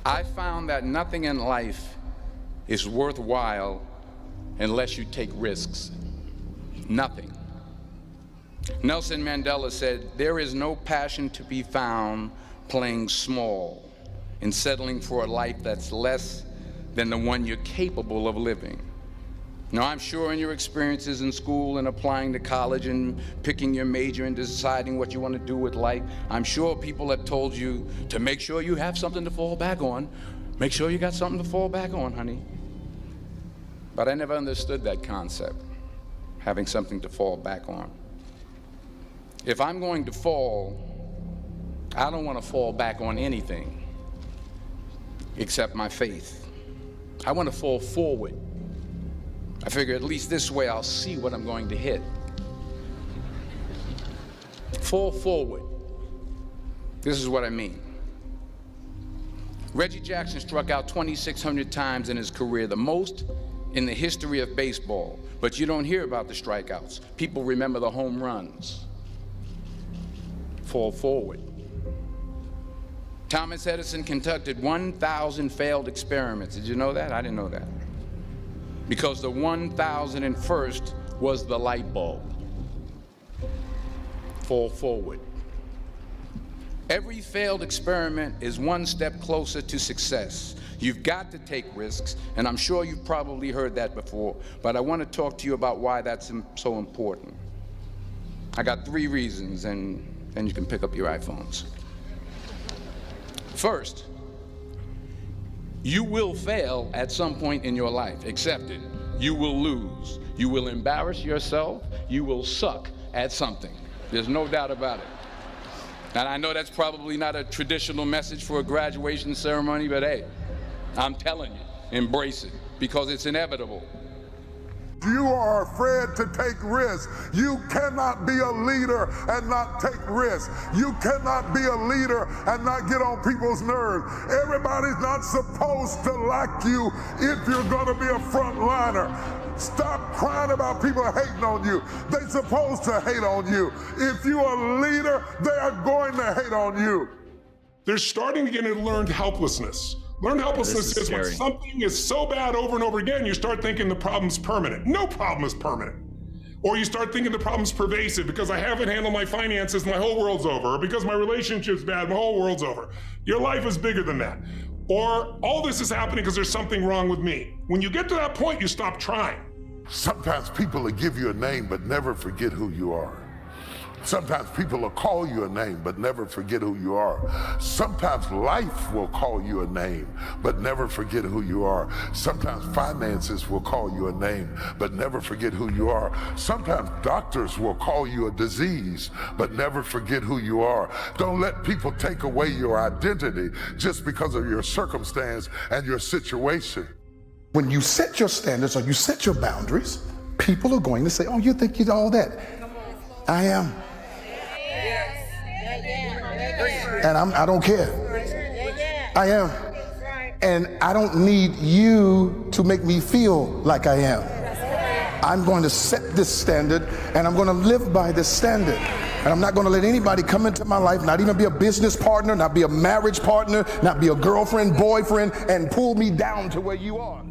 I found that nothing in life is worthwhile unless you take risks. Nothing. Nelson Mandela said, "There is no passion to be found playing small and settling for a life that's less than the one you're capable of living." Now, I'm sure in your experiences in school and applying to college and picking your major and deciding what you want to do with life, I'm sure people have told you to make sure you have something to fall back on. Make sure you got something to fall back on, honey. But I never understood that concept, having something to fall back on. If I'm going to fall, I don't want to fall back on anything except my faith. I want to fall forward. I figure at least this way I'll see what I'm going to hit. Fall forward. This is what I mean. Reggie Jackson struck out 2,600 times in his career, the most in the history of baseball. But you don't hear about the strikeouts. People remember the home runs. Fall forward. Thomas Edison conducted 1,000 failed experiments. Did you know that? I didn't know that. Because the 1,001st was the light bulb. Fall forward. Every failed experiment is one step closer to success. You've got to take risks, and I'm sure you've probably heard that before, but I want to talk to you about why that's so important. I got 3 reasons, and then you can pick up your iPhones. First, you will fail at some point in your life. Accept it. You will lose. You will embarrass yourself. You will suck at something. There's no doubt about it. And I know that's probably not a traditional message for a graduation ceremony, but hey, I'm telling you, embrace it, because it's inevitable. You are afraid to take risks. You cannot be a leader and not take risks. You cannot be a leader and not get on people's nerves. Everybody's not supposed to like you if you're going to be a frontliner. Stop crying about people hating on you. They're supposed to hate on you. If you're a leader, they are going to hate on you. They're starting to get into learned helplessness. Learned helplessness is when something is so bad over and over again, you start thinking the problem's permanent. No problem is permanent. Or you start thinking the problem's pervasive because I haven't handled my finances, my whole world's over. Or because my relationship's bad, my whole world's over. Your life is bigger than that. Or all this is happening because there's something wrong with me. When you get to that point, you stop trying. Sometimes people will give you a name but never forget who you are. Sometimes people will call you a name but never forget who you are. Sometimes life will call you a name but never forget who you are. Sometimes finances will call you a name but never forget who you are. Sometimes doctors will call you a disease but never forget who you are. Don't let people take away your identity just because of your circumstance and your situation. When you set your standards or you set your boundaries, people are going to say, "Oh, you think you're all that." I am. And I don't care. I am. And I don't need you to make me feel like I am. I'm going to set this standard and I'm going to live by this standard. And I'm not going to let anybody come into my life, not even be a business partner, not be a marriage partner, not be a girlfriend, boyfriend, and pull me down to where you are.